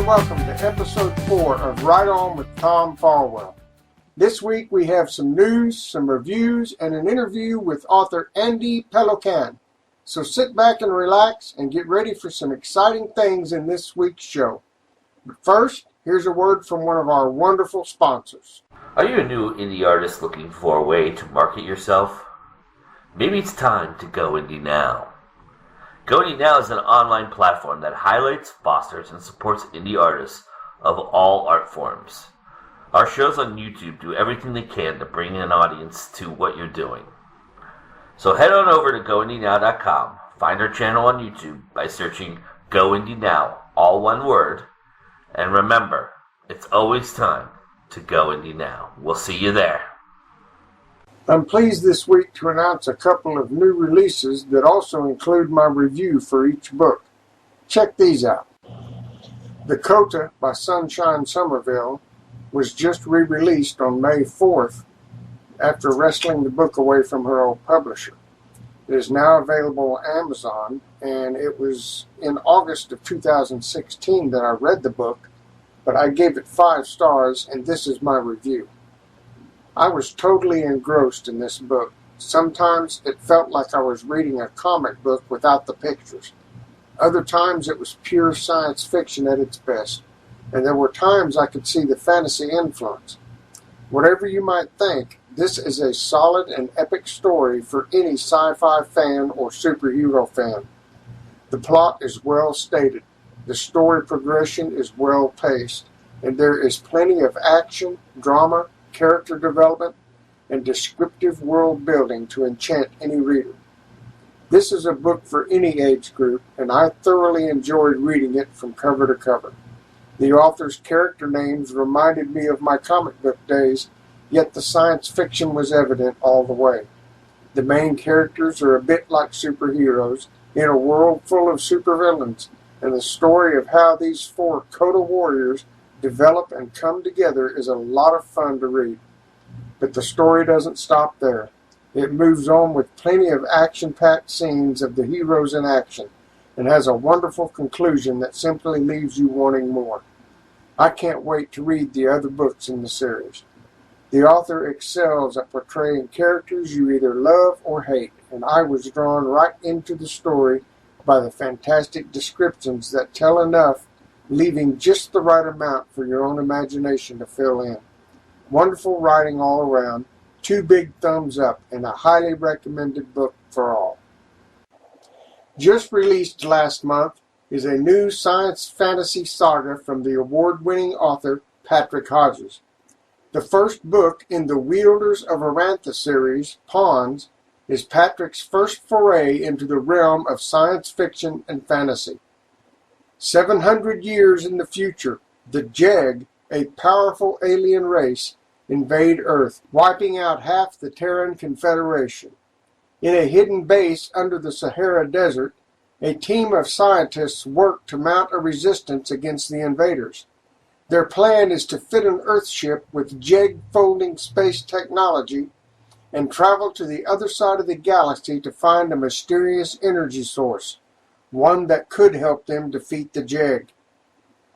and welcome to episode 4 of Right On with Tom Fallwell. This week we have some news, some reviews, and an interview with author Andy Peloquin. So sit back and relax and get ready for some exciting things in this week's show. But first, here's a word from one of our wonderful sponsors. Are you a new indie artist looking for a way to market yourself? Maybe it's time to go indie now. Go Indie Now is an online platform that highlights, fosters, and supports indie artists of all art forms. Our shows on YouTube do everything they can to bring an audience to what you're doing. So head on over to goindienow.com, find our channel on YouTube by searching Go Indie Now, all one word, and remember, it's always time to go indie now. We'll see you there. I'm pleased this week to announce a couple of new releases that also include my review for each book. Check these out. The Cota by Sunshine Somerville was just re-released on May 4th after wresting the book away from her old publisher. It is now available on Amazon, and it was in August of 2016 that I read the book, but I gave it 5 stars, and this is my review. I was totally engrossed in this book. Sometimes it felt like I was reading a comic book without the pictures. Other times it was pure science fiction at its best, and there were times I could see the fantasy influence. Whatever you might think, this is a solid and epic story for any sci-fi fan or superhero fan. The plot is well stated, the story progression is well paced, and there is plenty of action, drama, character development, and descriptive world building to enchant any reader. This is a book for any age group, and I thoroughly enjoyed reading it from cover to cover. The author's character names reminded me of my comic book days, yet the science fiction was evident all the way. The main characters are a bit like superheroes in a world full of supervillains, and the story of how these 4 Cota warriors develop and come together is a lot of fun to read. But the story doesn't stop there. It moves on with plenty of action-packed scenes of the heroes in action and has a wonderful conclusion that simply leaves you wanting more. I can't wait to read the other books in the series. The author excels at portraying characters you either love or hate, and I was drawn right into the story by the fantastic descriptions that tell enough, leaving just the right amount for your own imagination to fill in. Wonderful writing all around, 2 big thumbs up, and a highly recommended book for all. Just released last month is a new science fantasy saga from the award-winning author Patrick Hodges. The first book in the Wielders of Arantha series, Pawns, is Patrick's first foray into the realm of science fiction and fantasy. 700 years in the future, the Jeg, a powerful alien race, invade Earth, wiping out half the Terran Confederation. In a hidden base under the Sahara Desert, a team of scientists work to mount a resistance against the invaders. Their plan is to fit an Earthship with Jeg-folding space technology and travel to the other side of the galaxy to find a mysterious energy source, one that could help them defeat the Jeg.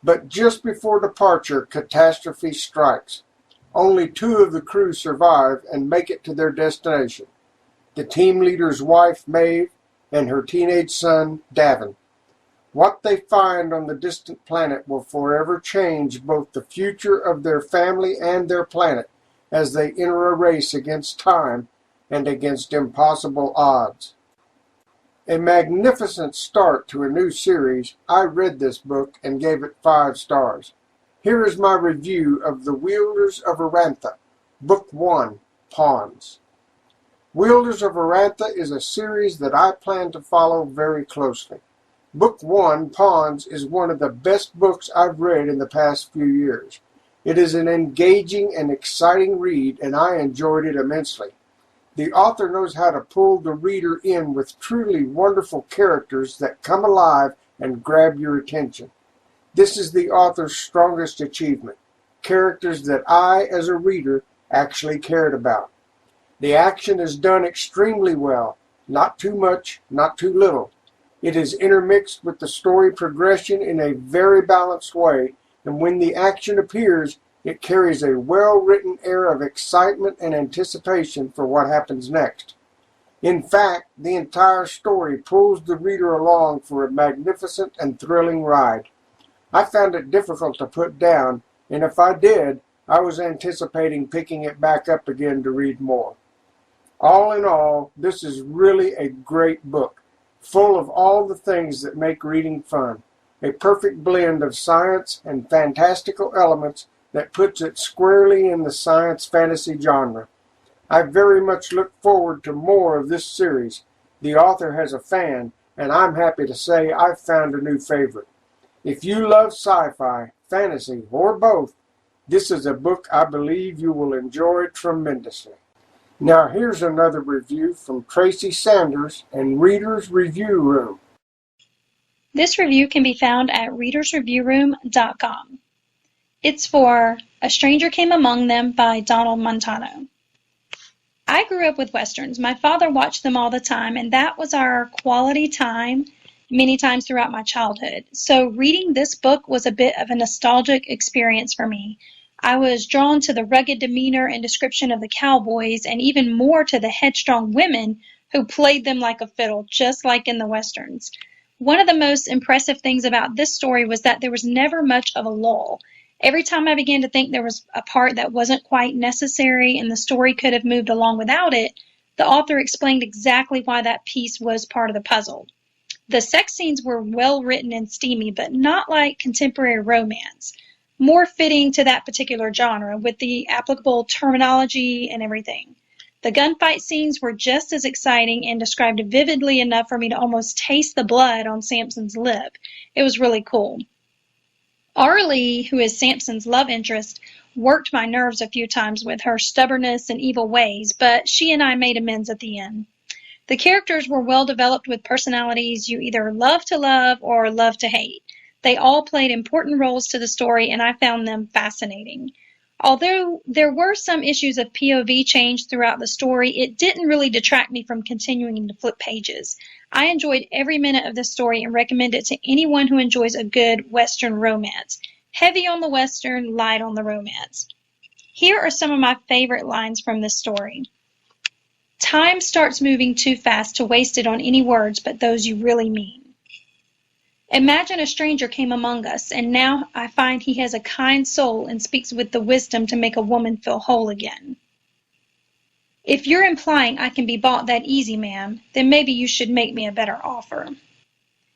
But just before departure, catastrophe strikes. Only 2 of the crew survive and make it to their destination: the team leader's wife, Maeve, and her teenage son, Davin. What they find on the distant planet will forever change both the future of their family and their planet as they enter a race against time and against impossible odds. A magnificent start to a new series. I read this book and gave it 5 stars. Here is my review of The Wielders of Arantha, Book 1, Pawns. Wielders of Arantha is a series that I plan to follow very closely. Book 1, Pawns, is one of the best books I've read in the past few years. It is an engaging and exciting read, and I enjoyed it immensely. The author knows how to pull the reader in with truly wonderful characters that come alive and grab your attention. This is the author's strongest achievement, characters that I, as a reader, actually cared about. The action is done extremely well, not too much, not too little. It is intermixed with the story progression in a very balanced way, and when the action appears, it carries a well-written air of excitement and anticipation for what happens next. In fact, the entire story pulls the reader along for a magnificent and thrilling ride. I found it difficult to put down, and if I did, I was anticipating picking it back up again to read more. All in all, this is really a great book, full of all the things that make reading fun. A perfect blend of science and fantastical elements that puts it squarely in the science fantasy genre. I very much look forward to more of this series. The author has a fan, and I'm happy to say I've found a new favorite. If you love sci-fi, fantasy, or both, this is a book I believe you will enjoy tremendously. Now here's another review from Tracy Sanders and Reader's Review Room. This review can be found at readersreviewroom.com. It's for A Stranger Came Among Them by Donald Montano. I grew up with Westerns. My father watched them all the time, and that was our quality time many times throughout my childhood. So reading this book was a bit of a nostalgic experience for me. I was drawn to the rugged demeanor and description of the cowboys, and even more to the headstrong women who played them like a fiddle, just like in the Westerns. One of the most impressive things about this story was that there was never much of a lull. Every time I began to think there was a part that wasn't quite necessary and the story could have moved along without it, the author explained exactly why that piece was part of the puzzle. The sex scenes were well written and steamy, but not like contemporary romance. More fitting to that particular genre with the applicable terminology and everything. The gunfight scenes were just as exciting and described vividly enough for me to almost taste the blood on Samson's lip. It was really cool. Arlie, who is Samson's love interest, worked my nerves a few times with her stubbornness and evil ways, but she and I made amends at the end. The characters were well developed with personalities you either love to love or love to hate. They all played important roles to the story, and I found them fascinating. Although there were some issues of POV change throughout the story, it didn't really detract me from continuing to flip pages. I enjoyed every minute of this story and recommend it to anyone who enjoys a good Western romance. Heavy on the Western, light on the romance. Here are some of my favorite lines from this story. Time starts moving too fast to waste it on any words but those you really mean. Imagine a stranger came among us, and now I find he has a kind soul and speaks with the wisdom to make a woman feel whole again. If you're implying I can be bought that easy, ma'am, then maybe you should make me a better offer.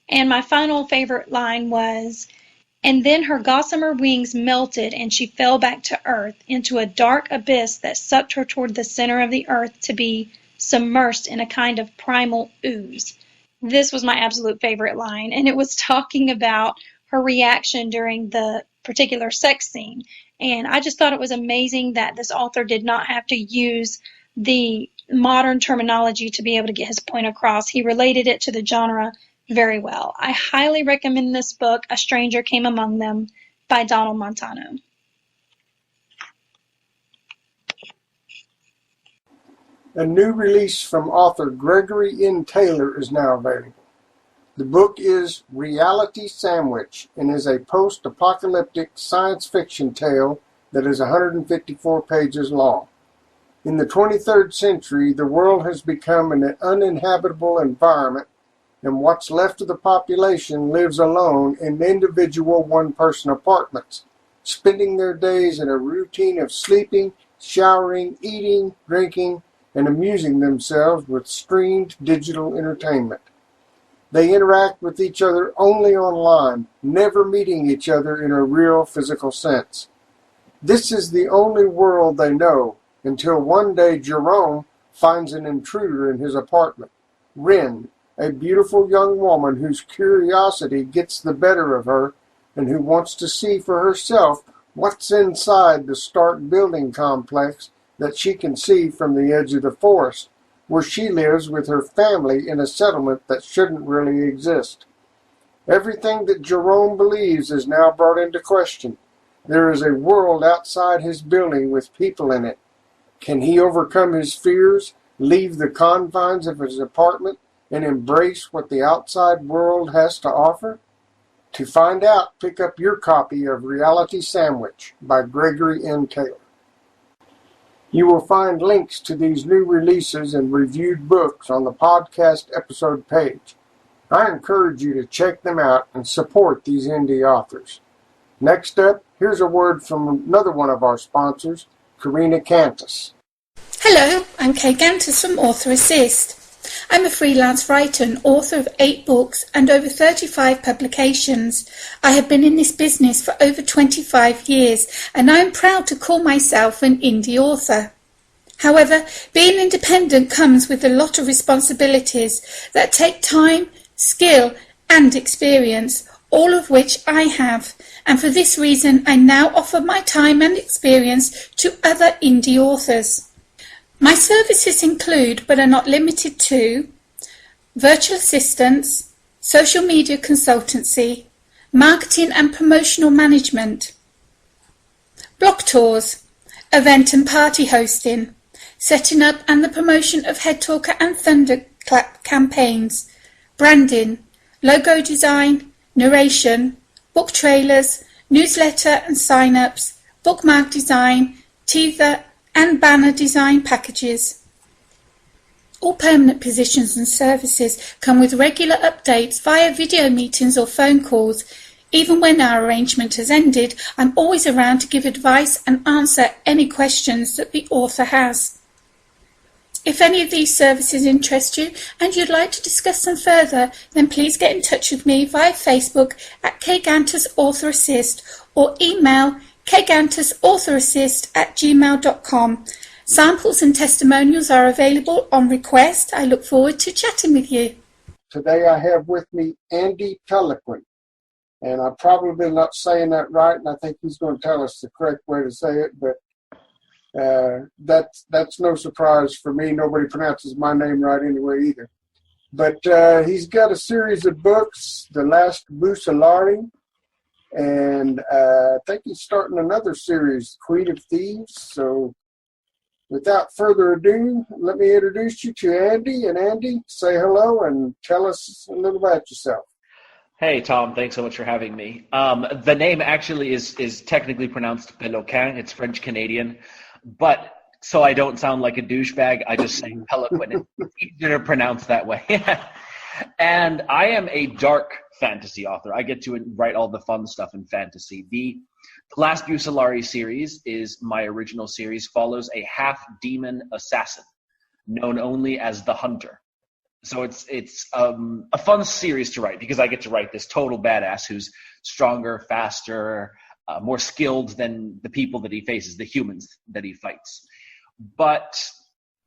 And my final favorite line was, and then her gossamer wings melted and she fell back to earth into a dark abyss that sucked her toward the center of the earth to be submersed in a kind of primal ooze. This was my absolute favorite line, and it was talking about her reaction during the particular sex scene. And I just thought it was amazing that this author did not have to use the modern terminology to be able to get his point across. He related it to the genre very well. I highly recommend this book, A Stranger Came Among Them, by Donald Montano. A new release from author Gregory N. Taylor is now available. The book is Reality Sandwich and is a post-apocalyptic science fiction tale that is 154 pages long. In the 23rd century, the world has become an uninhabitable environment, and what's left of the population lives alone in individual one-person apartments, spending their days in a routine of sleeping, showering, eating, drinking, and amusing themselves with streamed digital entertainment. They interact with each other only online, never meeting each other in a real physical sense. This is the only world they know, until one day Jerome finds an intruder in his apartment. Wren, a beautiful young woman whose curiosity gets the better of her and who wants to see for herself what's inside the Stark building complex that she can see from the edge of the forest, where she lives with her family in a settlement that shouldn't really exist. Everything that Jerome believes is now brought into question. There is a world outside his building with people in it. Can he overcome his fears, leave the confines of his apartment, and embrace what the outside world has to offer? To find out, pick up your copy of Reality Sandwich by Gregory N. Taylor. You will find links to these new releases and reviewed books on the podcast episode page. I encourage you to check them out and support these indie authors. Next up, here's a word from another one of our sponsors, Karina Cantus. Hello, I'm Kay Gantus from Author Assist. I'm a freelance writer and author of 8 books and over 35 publications. I have been in this business for over 25 years and I am proud to call myself an indie author. However, being independent comes with a lot of responsibilities that take time, skill and experience, all of which I have. And for this reason, I now offer my time and experience to other indie authors. My services include, but are not limited to, virtual assistance, social media consultancy, marketing and promotional management, blog tours, event and party hosting, setting up and the promotion of Head Talker and Thunderclap campaigns, branding, logo design, narration, book trailers, newsletter and sign-ups, bookmark design, teaser and banner design packages. All permanent positions and services come with regular updates via video meetings or phone calls. Even when our arrangement has ended, I'm always around to give advice and answer any questions that the author has. If any of these services interest you and you'd like to discuss them further, then please get in touch with me via Facebook at Kgantus Author Assist or email kgantusauthораssist@gmail.com. Samples and testimonials are available on request. I look forward to chatting with you. Today I have with me Andy Peloquin, and I'm probably not saying that right, and I think he's going to tell us the correct way to say it, but that's no surprise for me. Nobody pronounces my name right anyway either. But he's got a series of books, The Last Bucellari, and I think he's starting another series, Queen of Thieves. So without further ado, let me introduce you to Andy. And Andy, say hello and tell us a little about yourself. Hey, Tom. Thanks so much for having me. The name actually is technically pronounced Peloquin. It's French-Canadian. But so I don't sound like a douchebag, I just say Peloquin. It's easier to pronounce that way. And I am a dark fantasy author. I get to write all the fun stuff in fantasy. The Last Bucellari series is my original series, follows a half-demon assassin known only as the Hunter. So it's a fun series to write because I get to write this total badass who's stronger, faster, more skilled than the people that he faces, the humans that he fights. But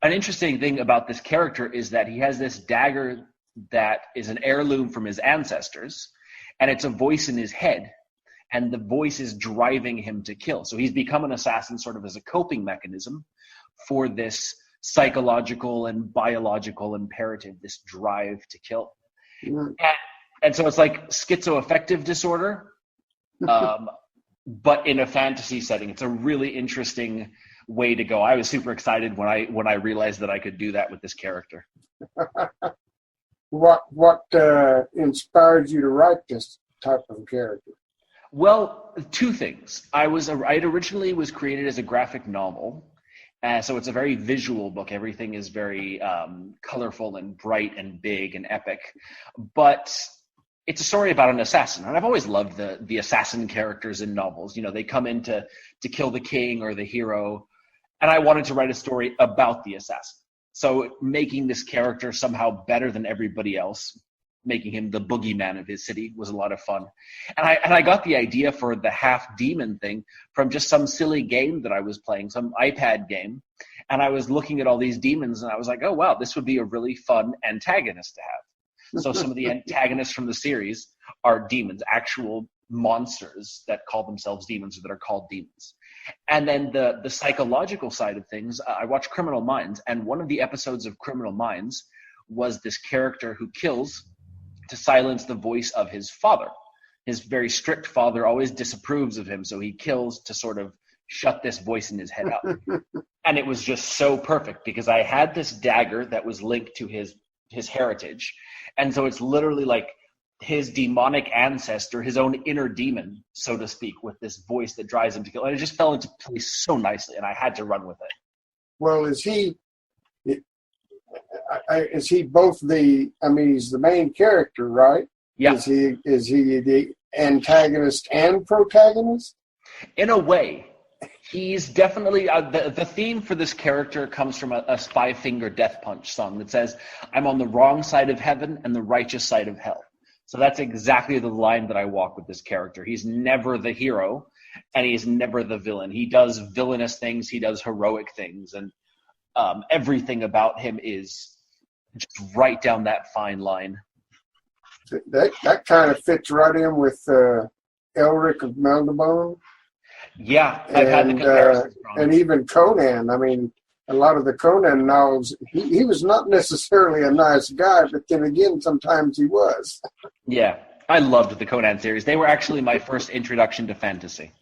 an interesting thing about this character is that he has this dagger that is an heirloom from his ancestors, and it's a voice in his head, and the voice is driving him to kill. So he's become an assassin sort of as a coping mechanism for this psychological and biological imperative, this drive to kill. Mm. And so it's like schizoaffective disorder, but in a fantasy setting. It's a really interesting way to go. I was super excited when I realized that I could do that with this character. What inspired you to write this type of character? Well, 2 things. It originally was created as a graphic novel, so it's a very visual book. Everything is very colorful and bright and big and epic, but it's a story about an assassin, and I've always loved the assassin characters in novels. You know, they come in to kill the king or the hero, and I wanted to write a story about the assassin. So making this character somehow better than everybody else, making him the boogeyman of his city, was a lot of fun. And I got the idea for the half-demon thing from just some silly game that I was playing, some iPad game. And I was looking at all these demons, and I was like, oh, wow, this would be a really fun antagonist to have. So some of the antagonists from the series are demons, actual monsters that call themselves demons or that are called demons. And then the psychological side of things, I watched Criminal Minds, and one of the episodes of Criminal Minds was this character who kills to silence the voice of his father. His very strict father always disapproves of him, so he kills to sort of shut this voice in his head up. And it was just so perfect because I had this dagger that was linked to his his heritage. And so it's literally like his demonic ancestor, his own inner demon, so to speak, with this voice that drives him to kill. And it just fell into place so nicely, and I had to run with it. Well, is he both the? I mean, he's the main character, right? Yeah. Is he the antagonist and protagonist? In a way, he's definitely the theme for this character comes from a Five Finger Death Punch song that says, "I'm on the wrong side of heaven and the righteous side of hell." So that's exactly the line that I walk with this character. He's never the hero, and he's never the villain. He does villainous things. He does heroic things, and everything about him is just right down that fine line. That kind of fits right in with Elric of Melniboné. Yeah, I've had the comparisons drawn. And even Conan. I mean, a lot of the Conan novels, he was not necessarily a nice guy, but then again, sometimes he was. Yeah, I loved the Conan series. They were actually my first introduction to fantasy.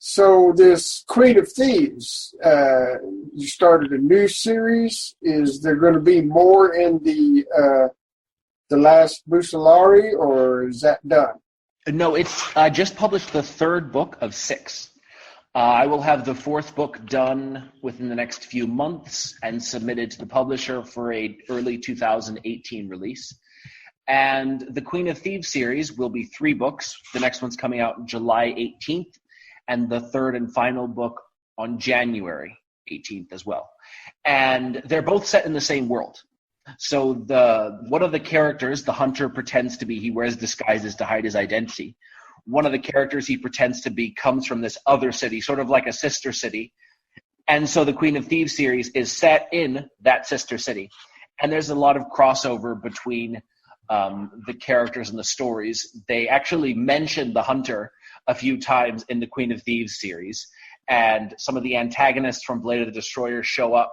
So this Queen of Thieves, you started a new series. Is there going to be more in the Last Bucellari, or is that done? No, I just published the third book of 6. I will have the 4th book done within the next few months and submitted to the publisher for a early 2018 release. And the Queen of Thieves series will be 3 books. The next one's coming out July 18th, and the third and final book on January 18th as well. And they're both set in the same world. So one of the characters, the hunter, pretends to be, he wears disguises to hide his identity. One of the characters he pretends to be comes from this other city, sort of like a sister city. And so the Queen of Thieves series is set in that sister city. And there's a lot of crossover between the characters and the stories. They actually mention the hunter a few times in the Queen of Thieves series. And some of the antagonists from Blade of the Destroyer show up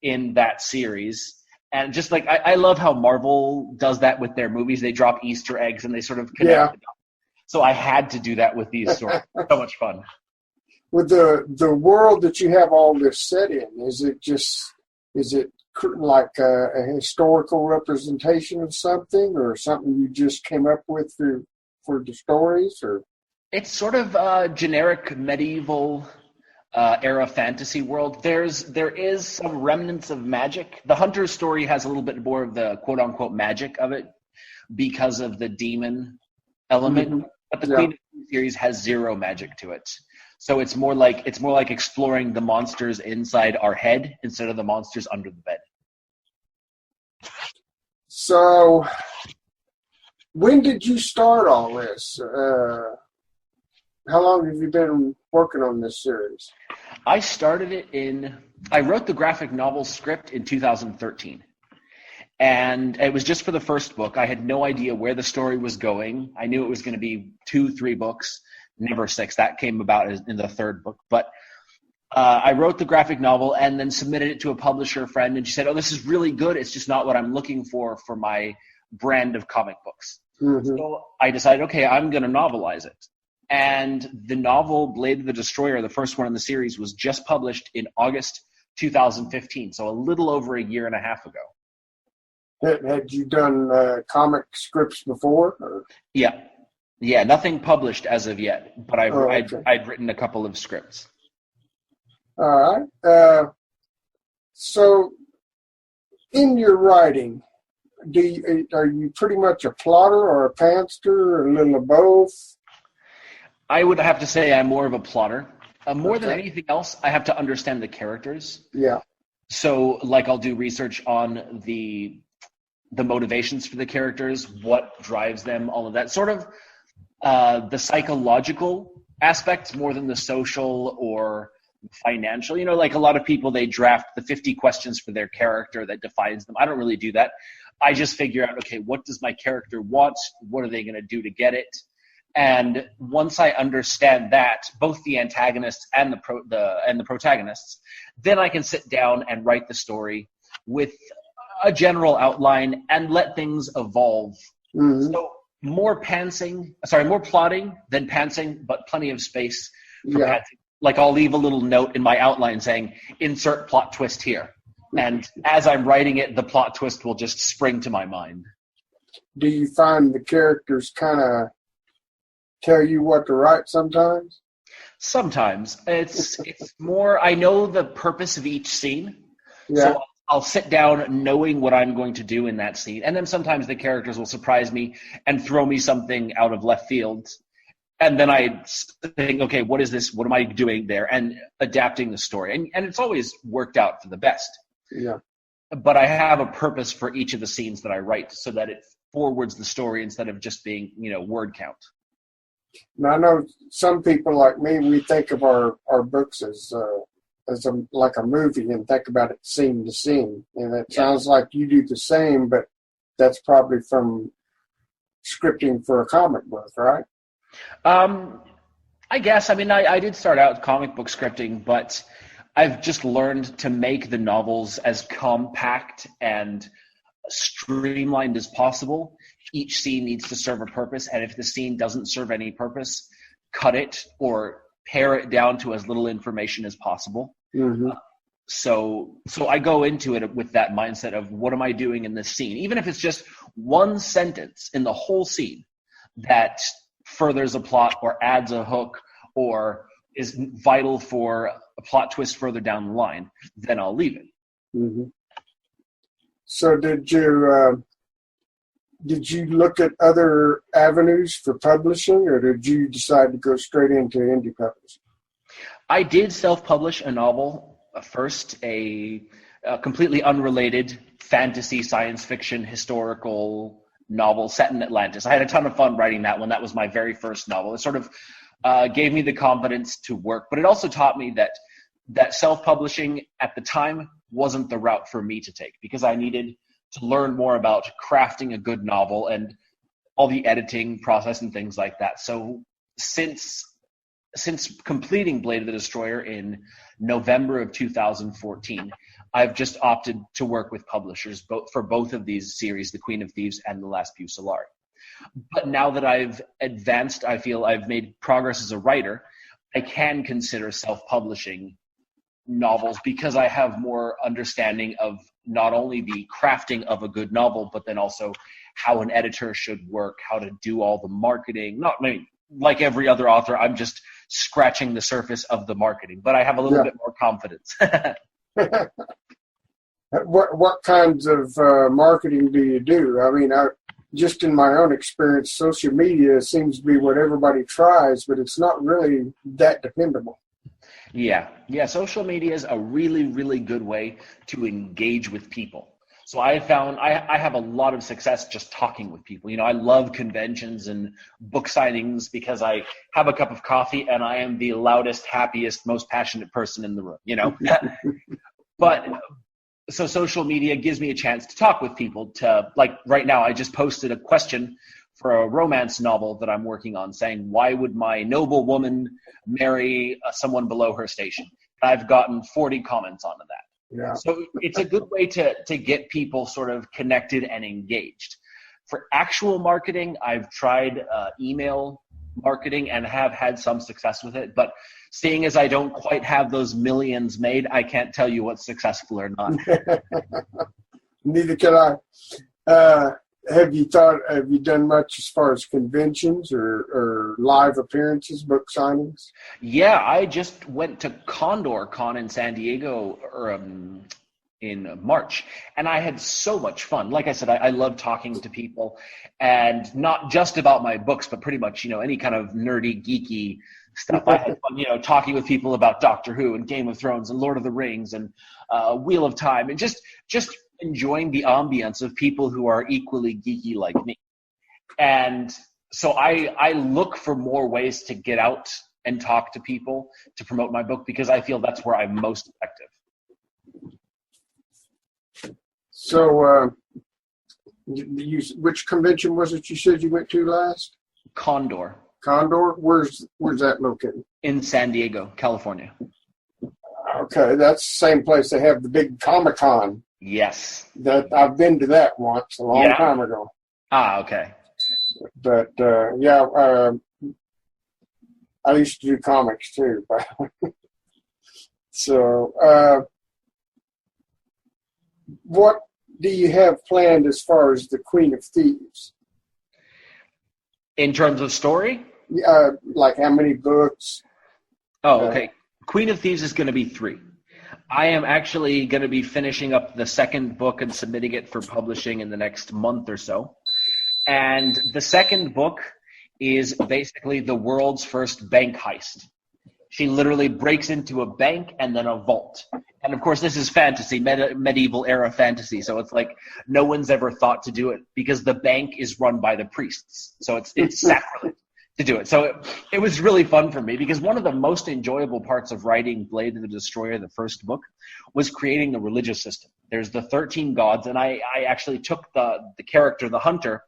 in that series. And just like, I love how Marvel does that with their movies. They drop Easter eggs and they sort of connect. Yeah. So I had to do that with these stories. So much fun. With the world that you have all this set in, is it like a historical representation of something, or something you just came up with for the stories? Or it's sort of a generic medieval era fantasy world. There is some remnants of magic. The Hunter's story has a little bit more of the quote unquote magic of it because of the demon element. Mm-hmm. But the Queen of Thieves series has 0 magic to it. So it's more like exploring the monsters inside our head instead of the monsters under the bed. So when did you start all this? How long have you been working on this series? I started it I wrote the graphic novel script in 2013. And it was just for the first book. I had no idea where the story was going. I knew it was going to be 2-3 books, never 6. That came about in the third book. But I wrote the graphic novel and then submitted it to a publisher friend. And she said, "Oh, this is really good. It's just not what I'm looking for my brand of comic books." Mm-hmm. So I decided, okay, I'm going to novelize it. And the novel Blade of the Destroyer, the first one in the series, was just published in August 2015. So a little over a year and a half ago. Had you done comic scripts before? Or? Yeah, nothing published as of yet, but I'd written a couple of scripts. All right. So, in your writing, are you pretty much a plotter or a pantser, or a little of both? I would have to say I'm more of a plotter. More than anything else, I have to understand the characters. Yeah. So, like, I'll do research on the motivations for the characters, what drives them, all of that. Sort of the psychological aspects more than the social or financial. You know, like a lot of people, they draft the 50 questions for their character that defines them. I don't really do that. I just figure out, okay, what does my character want? What are they going to do to get it? And once I understand that, both the antagonists and the protagonists, then I can sit down and write the story with a general outline and let things evolve. Mm-hmm. So more plotting than pantsing, but plenty of space for pantsing. Like I'll leave a little note in my outline saying, insert plot twist here. And as I'm writing it, the plot twist will just spring to my mind. Do you find the characters kind of tell you what to write sometimes? Sometimes. It's more, I know the purpose of each scene. Yeah. So I'll sit down knowing what I'm going to do in that scene. And then sometimes the characters will surprise me and throw me something out of left field. And then I think, okay, what is this? What am I doing there? And adapting the story. And it's always worked out for the best. Yeah. But I have a purpose for each of the scenes that I write so that it forwards the story instead of just being, word count. Now, I know some people like me, we think of our books as like a movie and think about it scene to scene. And it sounds like you do the same, but that's probably from scripting for a comic book, right? I guess. I mean, I did start out comic book scripting, but I've just learned to make the novels as compact and streamlined as possible. Each scene needs to serve a purpose, and if the scene doesn't serve any purpose, cut it or pare it down to as little information as possible. Mm-hmm. So I go into it with that mindset of what am I doing in this scene? Even if it's just one sentence in the whole scene that furthers a plot or adds a hook or is vital for a plot twist further down the line, then I'll leave it. Mm-hmm. So did you look at other avenues for publishing, or did you decide to go straight into indie publishing? I did self-publish a novel first, a completely unrelated fantasy, science fiction, historical novel set in Atlantis. I had a ton of fun writing that one. That was my very first novel. It sort of gave me the confidence to work, but it also taught me that self-publishing at the time wasn't the route for me to take because I needed to learn more about crafting a good novel and all the editing process and things like that. So since completing Blade of the Destroyer in November of 2014, I've just opted to work with publishers for both of these series, The Queen of Thieves and The Last Pew Solari. But now that I've advanced, I feel I've made progress as a writer, I can consider self-publishing novels because I have more understanding of not only the crafting of a good novel, but then also how an editor should work, how to do all the marketing. Like every other author, I'm just scratching the surface of the marketing, but I have a little bit more confidence. What kinds of marketing do you do? I mean, just in my own experience, social media seems to be what everybody tries, but it's not really that dependable. Yeah. Social media is a really, really good way to engage with people. So I found I have a lot of success just talking with people. I love conventions and book signings because I have a cup of coffee and I am the loudest, happiest, most passionate person in the room, But so social media gives me a chance to talk with people like right now, I just posted a question for a romance novel that I'm working on saying, why would my noble woman marry someone below her station? I've gotten 40 comments on that. Yeah. So it's a good way to get people sort of connected and engaged. For actual marketing, I've tried email marketing and have had some success with it. But seeing as I don't quite have those millions made, I can't tell you what's successful or not. Neither can I. Have you done much as far as conventions or live appearances, book signings? Yeah, I just went to Condor Con in San Diego in March, and I had so much fun. Like I said, I love talking to people, and not just about my books, but pretty much, any kind of nerdy, geeky stuff. I had fun, talking with people about Doctor Who and Game of Thrones and Lord of the Rings and Wheel of Time, and just enjoying the ambience of people who are equally geeky like me. And so I look for more ways to get out and talk to people to promote my book because I feel that's where I'm most effective. So which convention was it you said you went to last? Condor. Condor? Where's that located? In San Diego, California. Okay, that's the same place they have the big Comic-Con. Yes. That I've been to that once a long time ago. Ah, okay. But I used to do comics too. So What do you have planned as far as the Queen of Thieves? In terms of story? Like how many books? Oh, okay. Queen of Thieves is going to be 3. I am actually going to be finishing up the second book and submitting it for publishing in the next month or so. And the second book is basically the world's first bank heist. She literally breaks into a bank and then a vault. And of course, this is fantasy, medieval era fantasy. So it's like no one's ever thought to do it because the bank is run by the priests. So it's sacrilege to do it. So it was really fun for me because one of the most enjoyable parts of writing Blade of the Destroyer, the first book, was creating the religious system. There's the 13 gods, and I actually took the character, the hunter,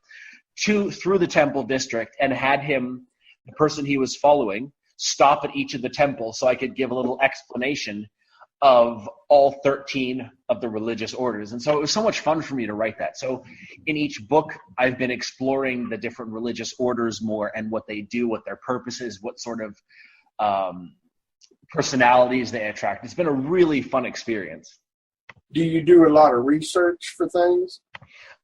through the temple district and had him, the person he was following, stop at each of the temples so I could give a little explanation of all 13 of the religious orders. And so it was so much fun for me to write that. So in each book, I've been exploring the different religious orders more and what they do, what their purpose is, what sort of personalities they attract. It's been a really fun experience. Do you do a lot of research for things?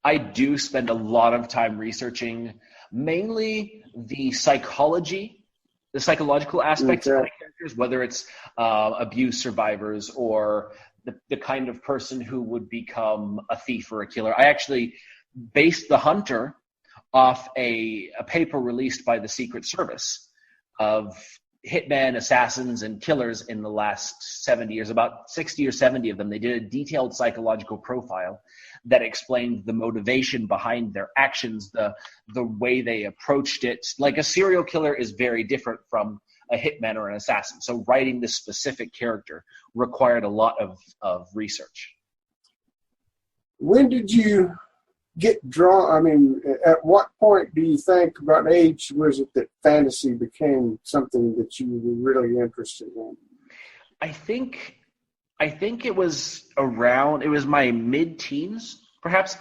I do spend a lot of time researching mainly the psychological aspects of my characters, whether it's abuse survivors or the kind of person who would become a thief or a killer. I actually based the hunter off a paper released by the Secret Service of hitmen, assassins, and killers in the last 70 years, about 60 or 70 of them. They did a detailed psychological profile that explained the motivation behind their actions, the way they approached it. Like a serial killer is very different from a hitman or an assassin. So writing this specific character required a lot of research. When did you get drawn? I mean, at what point do you think, about age was it that fantasy became something that you were really interested in? I think it was my mid-teens, perhaps.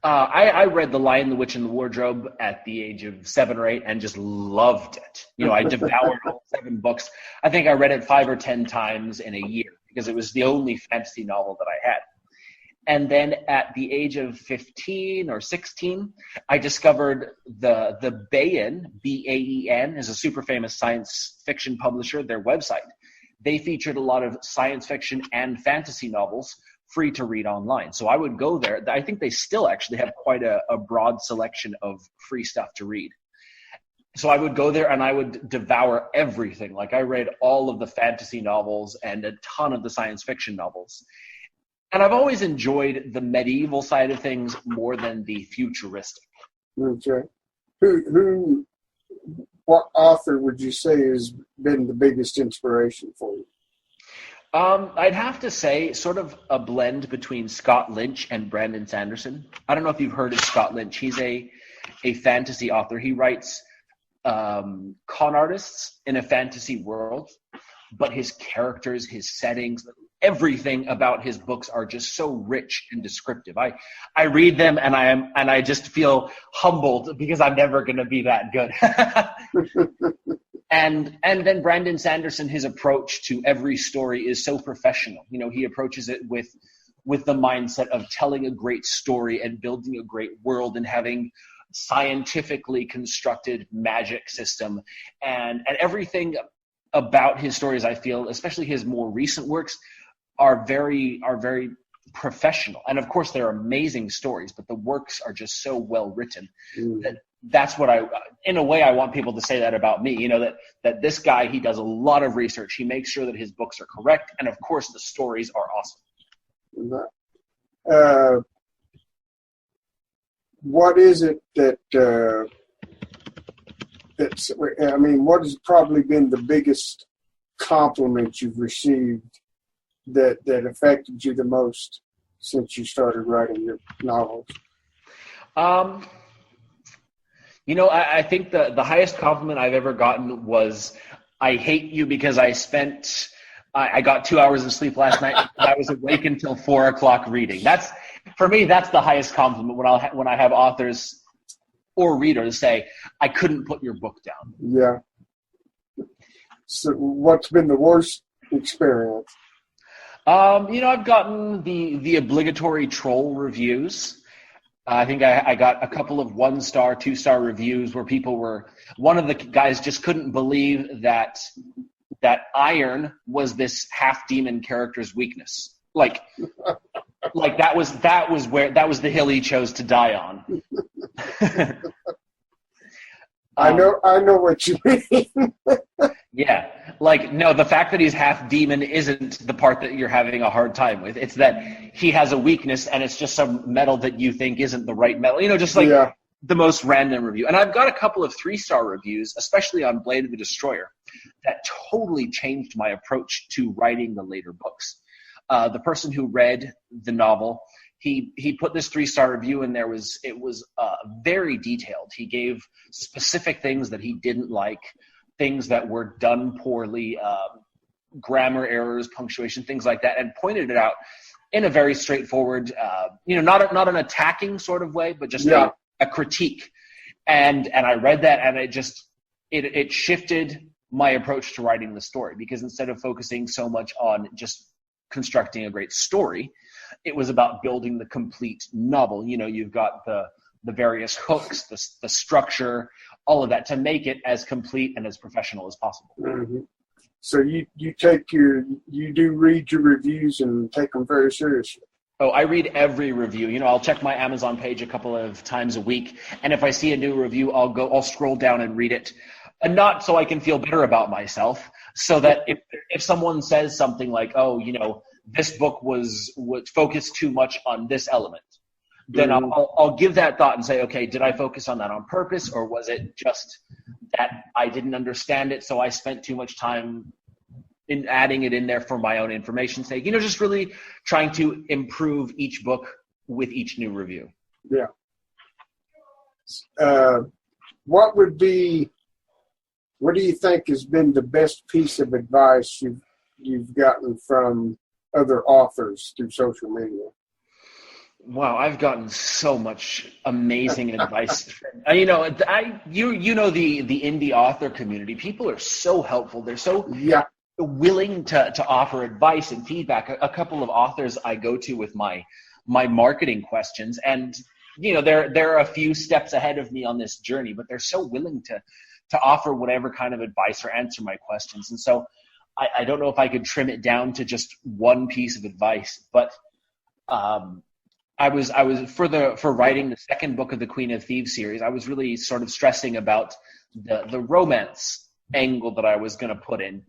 I read The Lion, the Witch, and the Wardrobe at the age of 7 or 8 and just loved it. I devoured all 7 books. I think I read it 5 or 10 times in a year because it was the only fantasy novel that I had. And then at the age of 15 or 16, I discovered the Baen, B-A-E-N, is a super famous science fiction publisher, their website. They featured a lot of science fiction and fantasy novels free to read online. So I would go there. I think they still actually have quite a broad selection of free stuff to read. So I would go there and I would devour everything. Like I read all of the fantasy novels and a ton of the science fiction novels. And I've always enjoyed the medieval side of things more than the futuristic. Okay. What author would you say has been the biggest inspiration for you? I'd have to say sort of a blend between Scott Lynch and Brandon Sanderson. I don't know if you've heard of Scott Lynch. He's a fantasy author. He writes con artists in a fantasy world, but his characters, his settings, everything about his books are just so rich and descriptive. I read them and I just feel humbled because I'm never going to be that good. And then Brandon Sanderson, his approach to every story is so professional. He approaches it with the mindset of telling a great story and building a great world and having scientifically constructed magic system and everything about his stories, I feel, especially his more recent works, are very professional. And of course they're amazing stories, but the works are just so well written that's what in a way I want people to say that about me, that this guy, he does a lot of research. He makes sure that his books are correct. And of course the stories are awesome. What is it what has probably been the biggest compliment you've received that affected you the most since you started writing your novels? I think the highest compliment I've ever gotten was, I hate you because I got 2 hours of sleep last night and I was awake until 4 o'clock reading. For me, that's the highest compliment when I have authors or readers say, I couldn't put your book down. Yeah. So what's been the worst experience? I've gotten the obligatory troll reviews. I think I got a couple of 1-star, 2-star reviews where one of the guys just couldn't believe that iron was this half demon character's weakness. Like that was the hill he chose to die on. I know what you mean. Yeah. No, the fact that he's half demon isn't the part that you're having a hard time with. It's that he has a weakness and it's just some metal that you think isn't the right metal. The most random review. And I've got a couple of 3-star reviews, especially on Blade of the Destroyer, that totally changed my approach to writing the later books. The person who read the novel, he put this 3-star review and it was very detailed. He gave specific things that he didn't like, things that were done poorly, grammar errors, punctuation, things like that, and pointed it out in a very straightforward, not an attacking sort of way, but just a critique. And I read that, and it shifted my approach to writing the story, because instead of focusing so much on just constructing a great story, it was about building the complete novel. You've got the various hooks, the structure, all of that to make it as complete and as professional as possible. Mm-hmm. So you do read your reviews and take them very seriously. Oh, I read every review. I'll check my Amazon page a couple of times a week, and if I see a new review, I'll scroll down and read it. And not so I can feel better about myself, so that if someone says something like, "Oh, this book was focused too much on this element," then I'll give that thought and say, okay, did I focus on that on purpose, or was it just that I didn't understand it, so I spent too much time in adding it in there for my own information's sake? Just really trying to improve each book with each new review. Yeah. What do you think has been the best piece of advice you've gotten from other authors through social media? Wow, I've gotten so much amazing advice. The indie author community, people are so helpful. They're so willing to offer advice and feedback. A couple of authors I go to with my marketing questions, and they're a few steps ahead of me on this journey, but they're so willing to offer whatever kind of advice or answer my questions. And so I don't know if I could trim it down to just one piece of advice, but I was for writing the second book of the Queen of Thieves series, I was really sort of stressing about the romance angle that I was going to put in.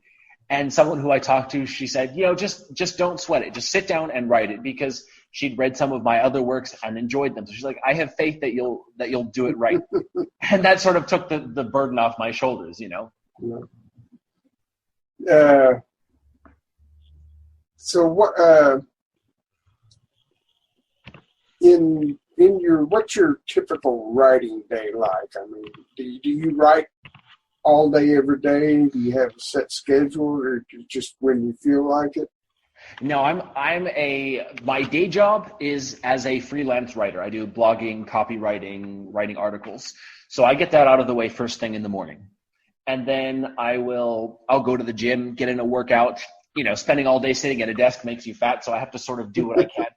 And someone who I talked to, she said, just don't sweat it. Just sit down and write it, because she'd read some of my other works and enjoyed them. So she's like, I have faith that you'll do it right. And that sort of took the burden off my shoulders, So what what's your typical writing day like? I mean, do you write all day every day? Do you have a set schedule, or just when you feel like it? No, my day job is as a freelance writer. I do blogging, copywriting, writing articles. So I get that out of the way first thing in the morning. And then I'll go to the gym, get in a workout. Spending all day sitting at a desk makes you fat, so I have to sort of do what I can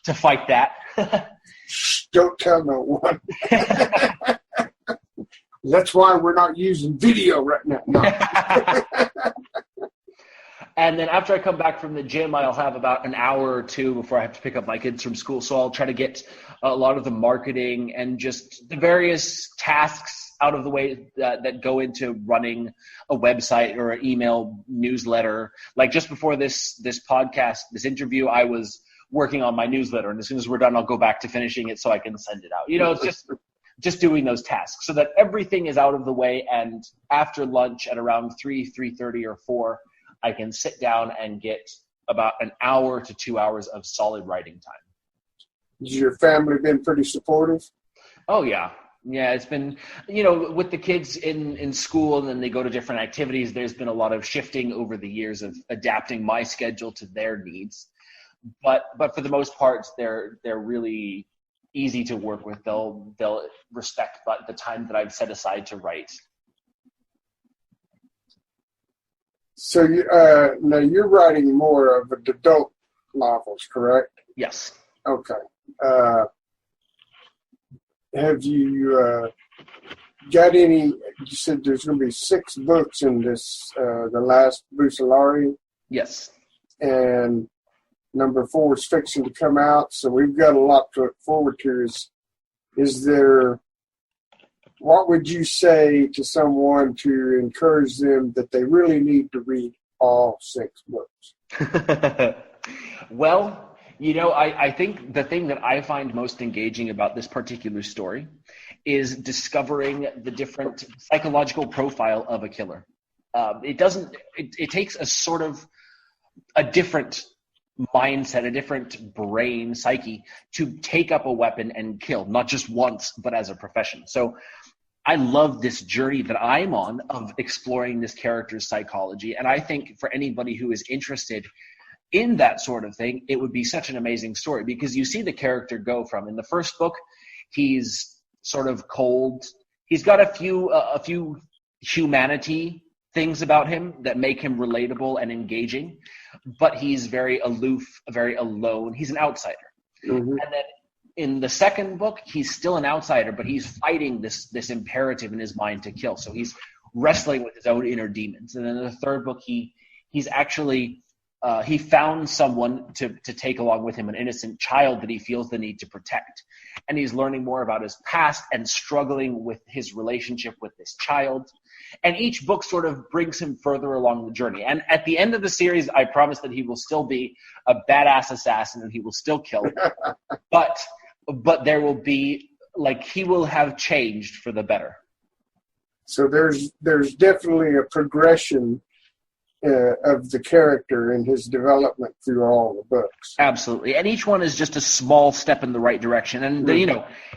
to fight that. Don't tell no one. That's why we're not using video right now. No. And then after I come back from the gym, I'll have about an hour or two before I have to pick up my kids from school. So I'll try to get a lot of the marketing and just the various tasks out of the way that go into running a website or an email newsletter. Like just before this podcast, this interview, I was working on my newsletter, and as soon as we're done, I'll go back to finishing it so I can send it out. It's just doing those tasks so that everything is out of the way. And after lunch at around 3:30 or 4, I can sit down and get about an hour to 2 hours of solid writing time. Has your family been pretty supportive? Oh, yeah. Yeah, it's been, with the kids in school and then they go to different activities, there's been a lot of shifting over the years of adapting my schedule to their needs. But for the most part, they're really easy to work with. They'll respect the time that I've set aside to write. So now you're writing more of an novels, correct? Yes. Okay. Have you got any? You said there's going to be 6 books in this, the last Bucellari, Yes. and number 4 is fixing to come out. So we've got a lot to look forward to. Is there? What would you say to someone to encourage them that they really need to read all 6 books? Well, I think the thing that I find most engaging about this particular story is discovering the different psychological profile of a killer. It takes a sort of a different mindset, a different brain psyche to take up a weapon and kill, not just once, but as a profession. So I love this journey that I'm on of exploring this character's psychology. And I think for anybody who is interested in that sort of thing, it would be such an amazing story, because you see the character go from, in the first book, he's sort of cold. He's got a few humanity things about him that make him relatable and engaging, but he's very aloof, very alone. He's an outsider. Mm-hmm. And then in the second book, he's still an outsider, but he's fighting this imperative in his mind to kill. So he's wrestling with his own inner demons. And then in the third book, he's actually he found someone to take along with him, an innocent child that he feels the need to protect. And he's learning more about his past and struggling with his relationship with this child. And each book sort of brings him further along the journey. And at the end of the series, I promise that he will still be a badass assassin and he will still kill. But there will be, he will have changed for the better. So there's definitely a progression of the character and his development through all the books. Absolutely. And each one is just a small step in the right direction. And,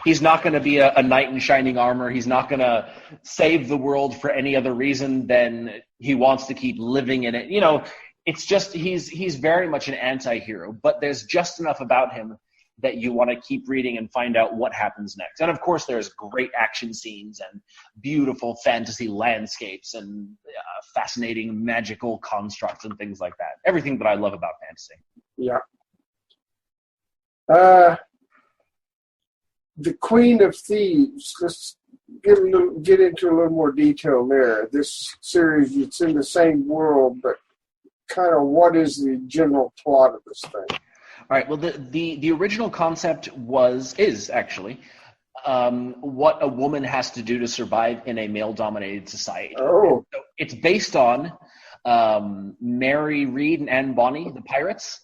he's not going to be a knight in shining armor. He's not going to save the world for any other reason than he wants to keep living in it. It's just he's very much an anti-hero, but there's just enough about him that you want to keep reading and find out what happens next. And of course, there's great action scenes and beautiful fantasy landscapes and fascinating magical constructs and things like that. Everything that I love about fantasy. Yeah. The Queen of Thieves. Let's get into a little more detail there. This series, it's in the same world, but kind of what is the general plot of this thing? All right. Well, the original concept is actually what a woman has to do to survive in a male-dominated society. Oh. So it's based on Mary Read and Anne Bonny, the pirates,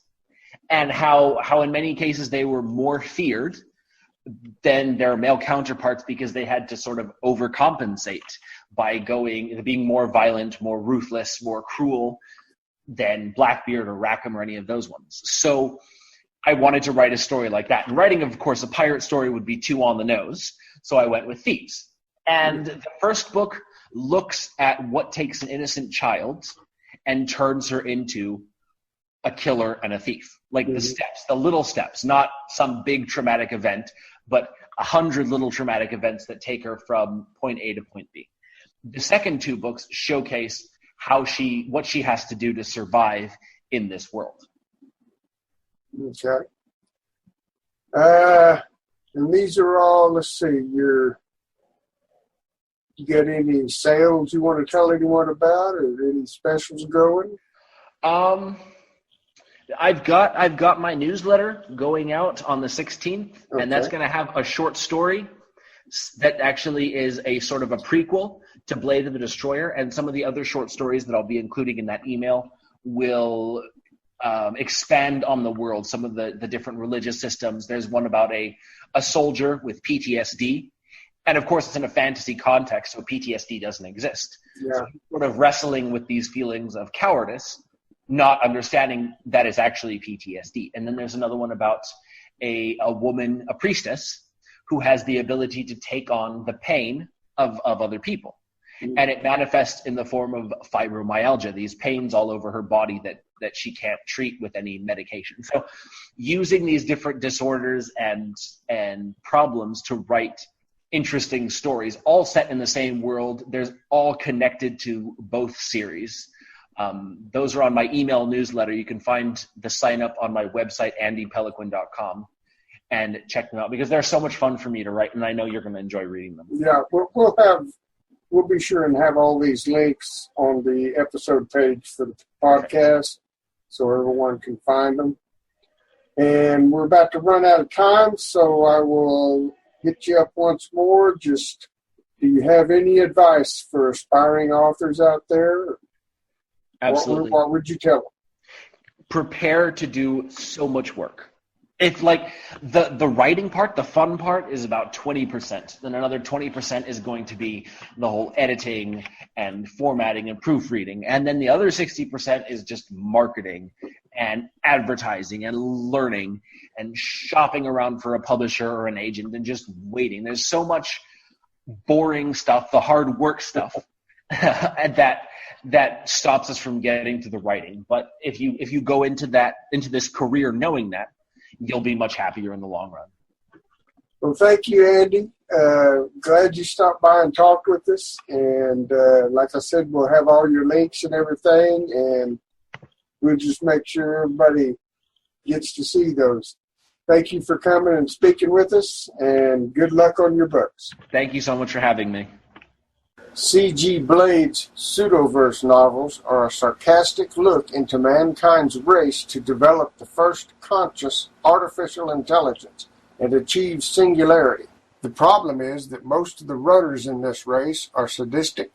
and how in many cases they were more feared than their male counterparts because they had to sort of overcompensate by being more violent, more ruthless, more cruel than Blackbeard or Rackham or any of those ones. So I wanted to write a story like that. And writing, of course, a pirate story would be too on the nose, so I went with thieves. And the first book looks at what takes an innocent child and turns her into a killer and a thief. The steps, the little steps, not some big traumatic event, but 100 little traumatic events that take her from point A to point B. The second 2 books showcase what she has to do to survive in this world. Okay. And these are all, let's see, you got any sales you want to tell anyone about, or any specials going? I've got my newsletter going out on the 16th, okay. And that's going to have a short story that actually is a sort of a prequel to Blade of the Destroyer, and some of the other short stories that I'll be including in that email will expand on the world, some of the different religious systems. There's one about a soldier with PTSD. And of course, it's in a fantasy context, so PTSD doesn't exist. Yeah. So sort of wrestling with these feelings of cowardice, not understanding that it's actually PTSD. And then there's another one about a woman, a priestess, who has the ability to take on the pain of other people. Mm-hmm. And it manifests in the form of fibromyalgia, these pains all over her body that she can't treat with any medication. So using these different disorders and problems to write interesting stories, all set in the same world. There's all connected to both series. Those are on my email newsletter. You can find the sign up on my website, andypeloquin.com, and check them out because they're so much fun for me to write, and I know you're going to enjoy reading them. Yeah, we'll be sure and have all these links on the episode page for the podcast so everyone can find them. And we're about to run out of time, so I will hit you up once more. Just, do you have any advice for aspiring authors out there? Absolutely. What would you tell them? Prepare to do so much work. It's like the writing part, the fun part is about 20%. Then another 20% is going to be the whole editing and formatting and proofreading. And then the other 60% is just marketing and advertising and learning and shopping around for a publisher or an agent and just waiting. There's so much boring stuff, the hard work stuff, that stops us from getting to the writing. But if you go into this career knowing that, you'll be much happier in the long run. Well, thank you, Andy. Glad you stopped by and talked with us. And like I said, we'll have all your links and everything, and we'll just make sure everybody gets to see those. Thank you for coming and speaking with us, and good luck on your books. Thank you so much for having me. C.G. Blade's pseudoverse novels are a sarcastic look into mankind's race to develop the first conscious artificial intelligence and achieve singularity. The problem is that most of the runners in this race are sadistic,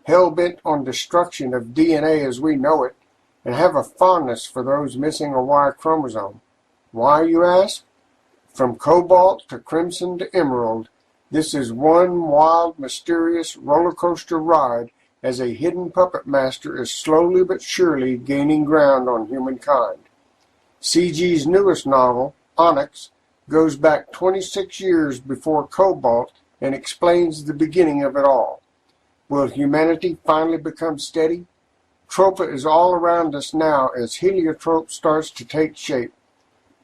hell-bent on destruction of DNA as we know it, and have a fondness for those missing a Y chromosome. Why, you ask? From cobalt to crimson to emerald, this is one wild, mysterious roller coaster ride as a hidden puppet master is slowly but surely gaining ground on humankind. C.G.'s newest novel, Onyx, goes back 26 years before Cobalt and explains the beginning of it all. Will humanity finally become steady? Tropa is all around us now as heliotrope starts to take shape.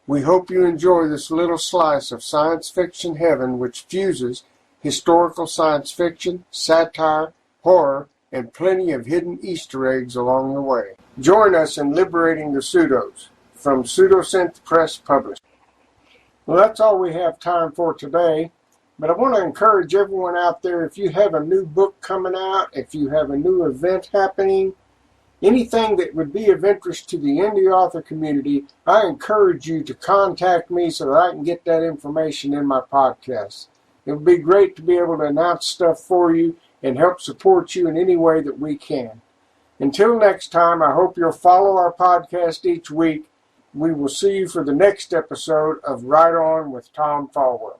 We hope you enjoy this little slice of science fiction heaven which fuses historical science fiction, satire, horror, and plenty of hidden Easter eggs along the way. Join us in liberating the pseudos from Pseudosynth Press Publishing. Well, that's all we have time for today, but I want to encourage everyone out there, if you have a new book coming out, if you have a new event happening, anything that would be of interest to the indie author community, I encourage you to contact me so that I can get that information in my podcast. It would be great to be able to announce stuff for you and help support you in any way that we can. Until next time, I hope you'll follow our podcast each week. We will see you for the next episode of Right On with Tom Fallwell.